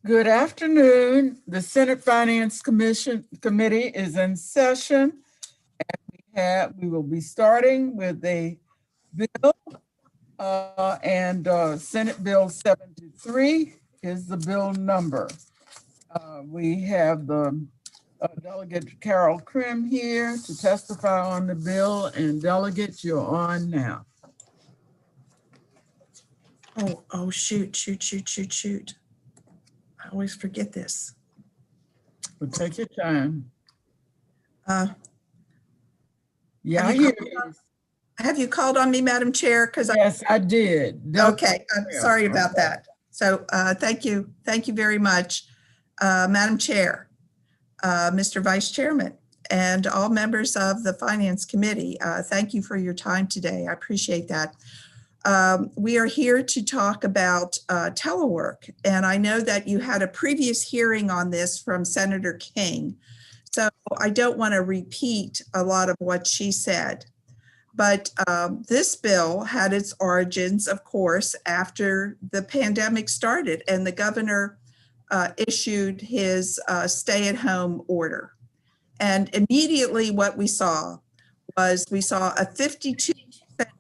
Good afternoon. The Senate Finance Committee is in session. We will be starting with a bill, and Senate Bill 73 is the bill number. We have the Delegate Carol Krim here to testify on the bill, and Delegate, you're on now. Oh, shoot. I always forget this. Well, take your time. Yeah, I Have you hear called- you. Have you called on me, Madam Chair? Yes, I did. Okay, I'm sorry about that. So thank you. Thank you very much, Madam Chair, Mr. Vice Chairman, and all members of the Finance Committee. Thank you for your time today. I appreciate that. We are here to talk about telework, and I know that you had a previous hearing on this from Senator King, so I don't want to repeat a lot of what she said. But this bill had its origins, of course, after the pandemic started and the governor issued his stay-at-home order. And immediately what we saw was a 52%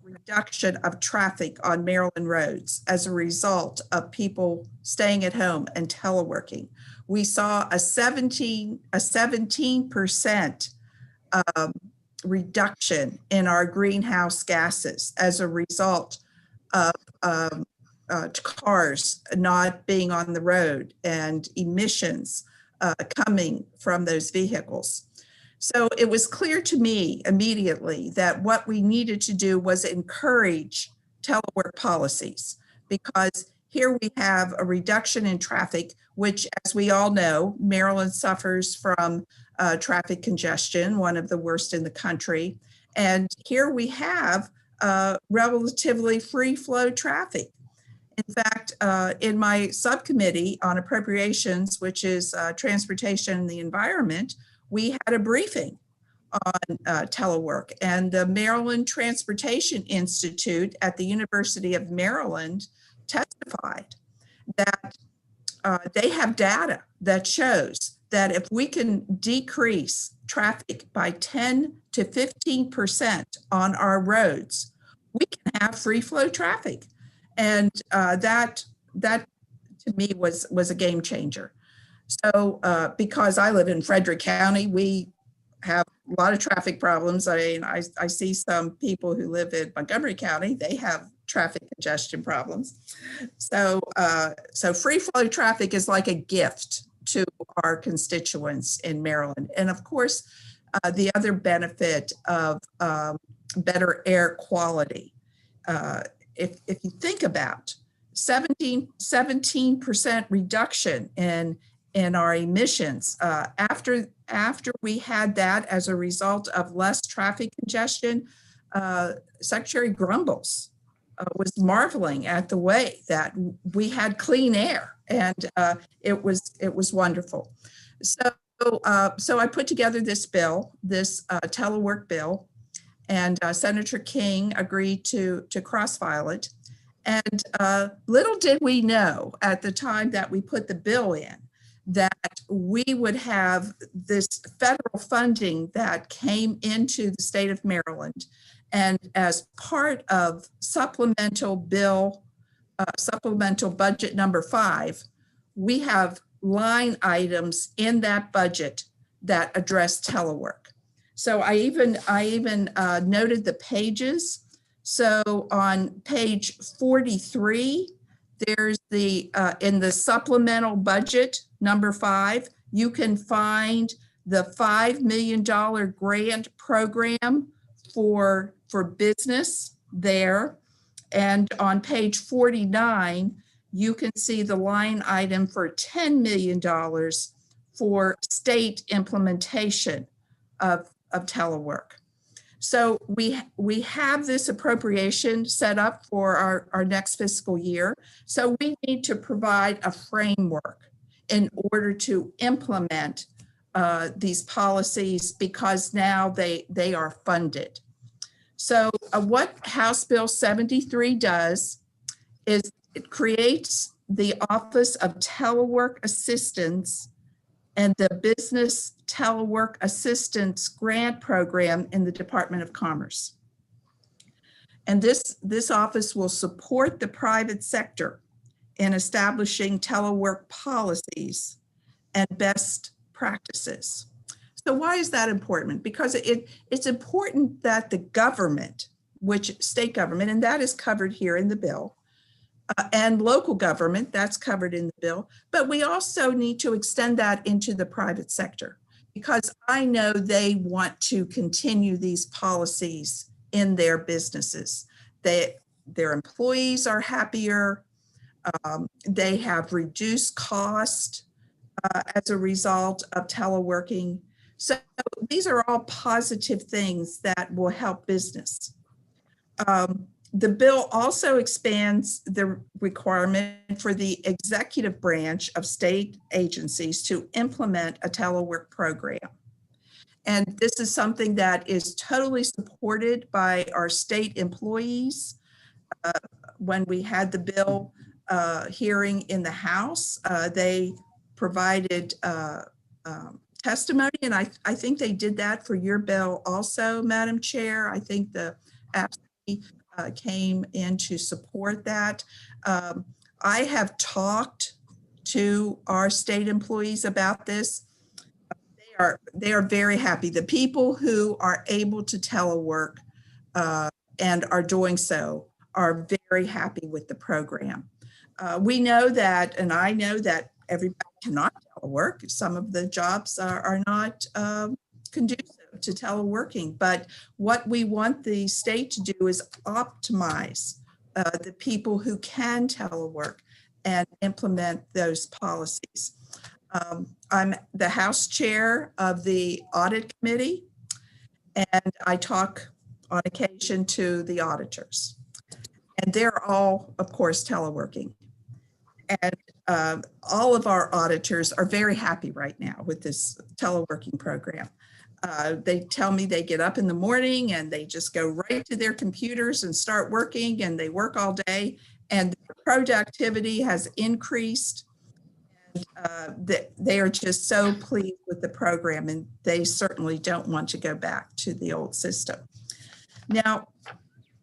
reduction of traffic on Maryland roads as a result of people staying at home and teleworking. We saw a 17% reduction in our greenhouse gases as a result of cars not being on the road and emissions coming from those vehicles. So it was clear to me immediately that what we needed to do was encourage telework policies, because here we have a reduction in traffic, which, as we all know, Maryland suffers from traffic congestion, one of the worst in the country. And here we have relatively free flow traffic. In fact, in my subcommittee on appropriations, which is transportation and the environment, we had a briefing on telework, and the Maryland Transportation Institute at the University of Maryland testified that they have data that shows that if we can decrease traffic by 10 to 15% on our roads, we can have free flow traffic. And that to me was a game changer. So because I live in Frederick County, we have a lot of traffic problems. I see some people who live in Montgomery County, they have traffic congestion problems. So free flow traffic is like a gift to our constituents in Maryland. And of course, the other benefit of better air quality. If you think about 17% reduction in our emissions after we had that as a result of less traffic congestion, Secretary Grumbles was marveling at the way that we had clean air, and it was wonderful. So I put together this bill, this telework bill, and Senator King agreed to cross-file it. And little did we know at the time that we put the bill in that we would have this federal funding that came into the state of Maryland. And as part of supplemental budget number 5, we have line items in that budget that address telework. So I even noted the pages. So on page 43, there's in the supplemental budget number 5, you can find the $5 million grant program for business there. And on page 49, you can see the line item for $10 million for state implementation of telework. So we have this appropriation set up for our next fiscal year. So we need to provide a framework in order to implement these policies, because now they are funded. So what House Bill 73 does is it creates the Office of Telework Assistance and the Business Telework Assistance Grant Program in the Department of Commerce. And this office will support the private sector in establishing telework policies and best practices. So why is that important? Because it's important that the government, which state government, and that is covered here in the bill, and local government, that's covered in the bill, but we also need to extend that into the private sector, because I know they want to continue these policies in their businesses. Their employees are happier. They have reduced cost as a result of teleworking. So these are all positive things that will help business. The bill also expands the requirement for the executive branch of state agencies to implement a telework program. And this is something that is totally supported by our state employees. When we had the bill hearing in the House, they provided testimony, and I think they did that for your bill also, Madam Chair. I think the AFSCME came in to support that. I have talked to our state employees about this. They are very happy. The people who are able to telework and are doing so are very happy with the program. We know that, and I know that everybody cannot telework. Some of the jobs are not conducive to teleworking, but what we want the state to do is optimize the people who can telework and implement those policies. I'm the House Chair of the Audit Committee, and I talk on occasion to the auditors. And they're all, of course, teleworking. And all of our auditors are very happy right now with this teleworking program. They tell me they get up in the morning and they just go right to their computers and start working, and they work all day, and the productivity has increased. They are just so pleased with the program, and they certainly don't want to go back to the old system. Now,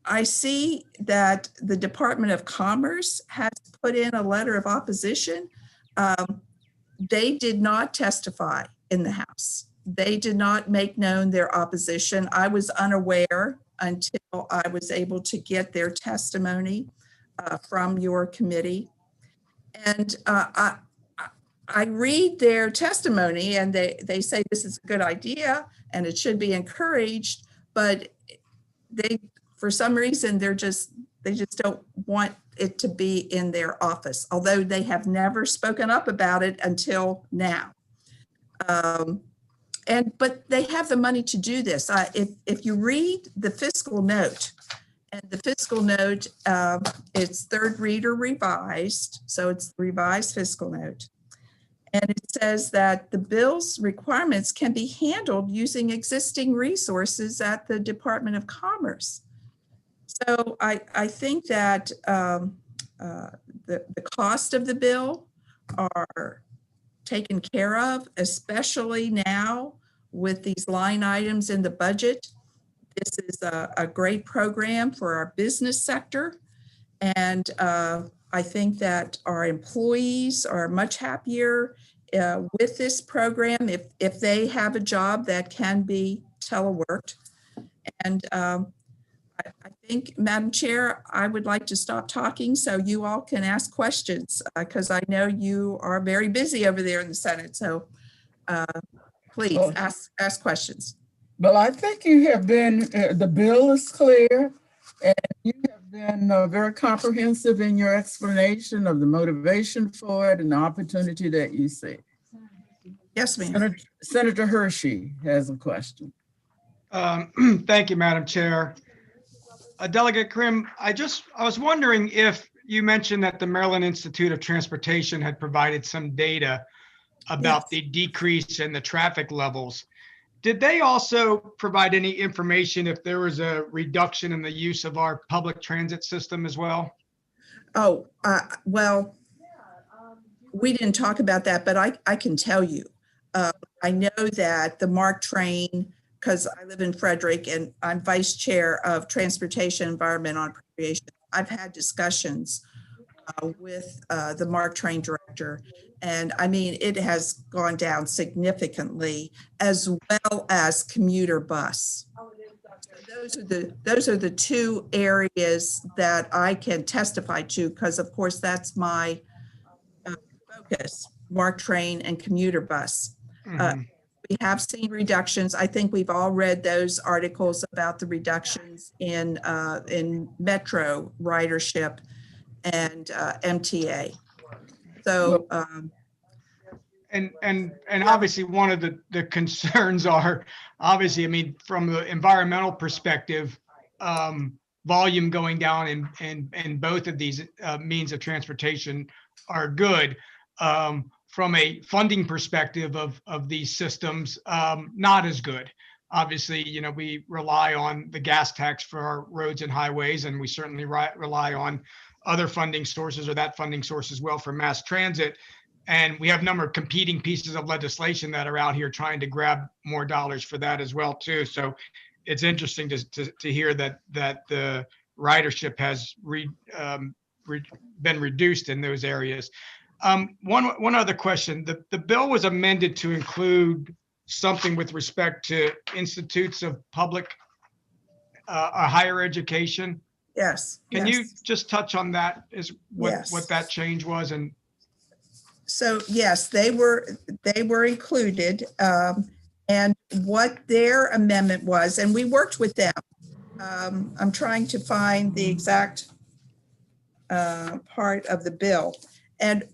I see that the Department of Commerce has put in a letter of opposition. They did not testify in the House. They did not make known their opposition. I was unaware until I was able to get their testimony from your committee. And I read their testimony, and they say this is a good idea and it should be encouraged, but for some reason, they just don't want it to be in their office, although they have never spoken up about it until now. But they have the money to do this. If you read the fiscal note, and the fiscal note, it's third reader revised, so it's the revised fiscal note. And it says that the bill's requirements can be handled using existing resources at the Department of Commerce. So I think that the cost of the bill are taken care of, especially now with these line items in the budget. This is a great program for our business sector. And I think that our employees are much happier with this program if they have a job that can be teleworked. And I think, Madam Chair, I would like to stop talking so you all can ask questions, because I know you are very busy over there in the Senate. So please ask questions. Well, I think you have been, the bill is clear, and you have been very comprehensive in your explanation of the motivation for it and the opportunity that you see. Yes, ma'am. Senator Hershey has a question. Thank you, Madam Chair. Delegate Krim, I was wondering if you mentioned that the Maryland Institute of Transportation had provided some data about the decrease in the traffic levels. Did they also provide any information if there was a reduction in the use of our public transit system as well? Oh, well, we didn't talk about that, but I can tell you. I know that the Mark Train, because I live in Frederick and I'm vice chair of Transportation Environmental and Appropriation. I've had discussions with the Mark Train director. And I mean, it has gone down significantly, as well as commuter bus. Those are the two areas that I can testify to, because of course that's my focus, Mark Train and commuter bus. Mhm. We have seen reductions. I think we've all read those articles about the reductions in metro ridership and MTA. So And obviously, one of the concerns are, obviously, I mean, from the environmental perspective, volume going down in both of these means of transportation are good. From a funding perspective of these systems, not as good. Obviously, you know, we rely on the gas tax for our roads and highways, and we certainly rely on other funding sources, or that funding source as well, for mass transit. And we have a number of competing pieces of legislation that are out here trying to grab more dollars for that as well too. So it's interesting to hear that the ridership has been reduced in those areas. One other question: the bill was amended to include something with respect to institutes of public higher education. yes. Can yes. you just touch on that? Is what Yes. that change was? And So yes, they were included, and what their amendment was, and we worked with them. I'm trying to find the exact part of the bill, and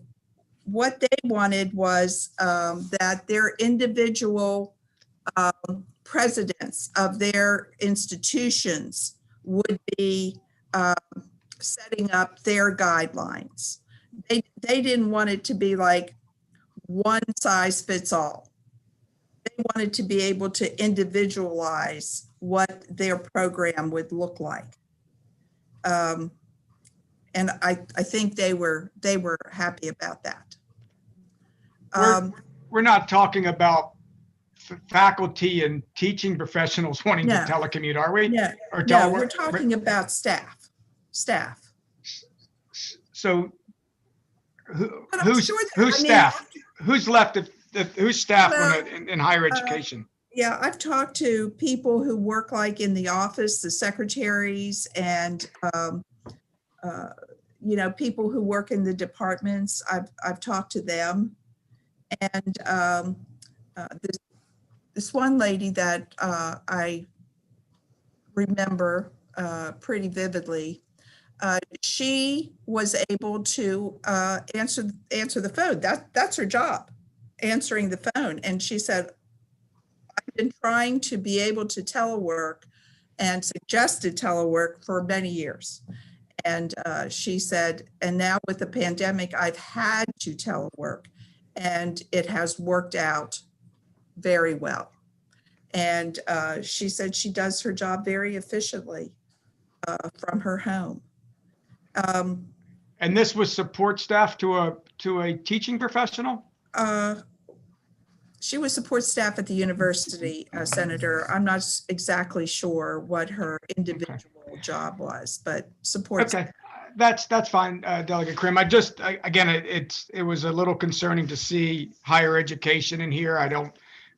what they wanted was that their individual presidents of their institutions would be setting up their guidelines. They didn't want it to be like one size fits all. They wanted to be able to individualize what their program would look like. And I think they were happy about that. we're not talking about faculty and teaching professionals wanting to No. telecommute, are we? No, Or no, we're talking about staff. So But I'm who's sure that- who's I mean, staff? Who's left? Who's staff Well, in higher education? Yeah, I've talked to people who work like in the office, the secretaries, and you know, people who work in the departments. I've talked to them, and this one lady that I remember pretty vividly. She was able to answer the phone. That's her job, answering the phone. And she said, I've been trying to be able to telework and suggested telework for many years. And she said, and now with the pandemic, I've had to telework, and it has worked out very well. And she said she does her job very efficiently from her home. And this was support staff to a teaching professional? She was support staff at the university, Senator. I'm not exactly sure what her individual job was, but support. Okay, that's fine, Delegate Krim. Again, it was a little concerning to see higher education in here. I don't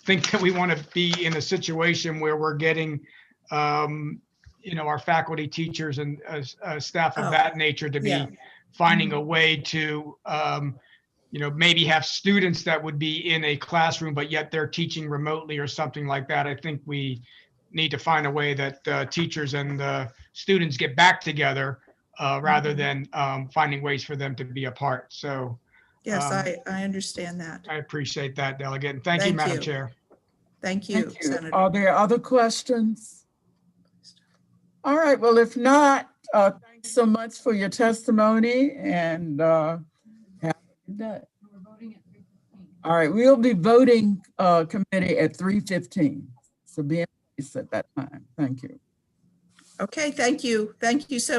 think that we want to be in a situation where we're getting, you know, our faculty, teachers, and staff of that nature to be finding a way to, you know, maybe have students that would be in a classroom, but yet they're teaching remotely or something like that. I think we need to find a way that teachers and students get back together rather than finding ways for them to be apart. So Yes, I understand that. I appreciate that, Delegate. And thank you, Madam Chair. Thank you, Thank you. Senator. Are there other questions? All right, well, if not, thanks so much for your testimony, and have a good day. All right, we'll be voting committee at 3:15. So be in place at that time. Thank you. Okay, thank you. Thank you so much.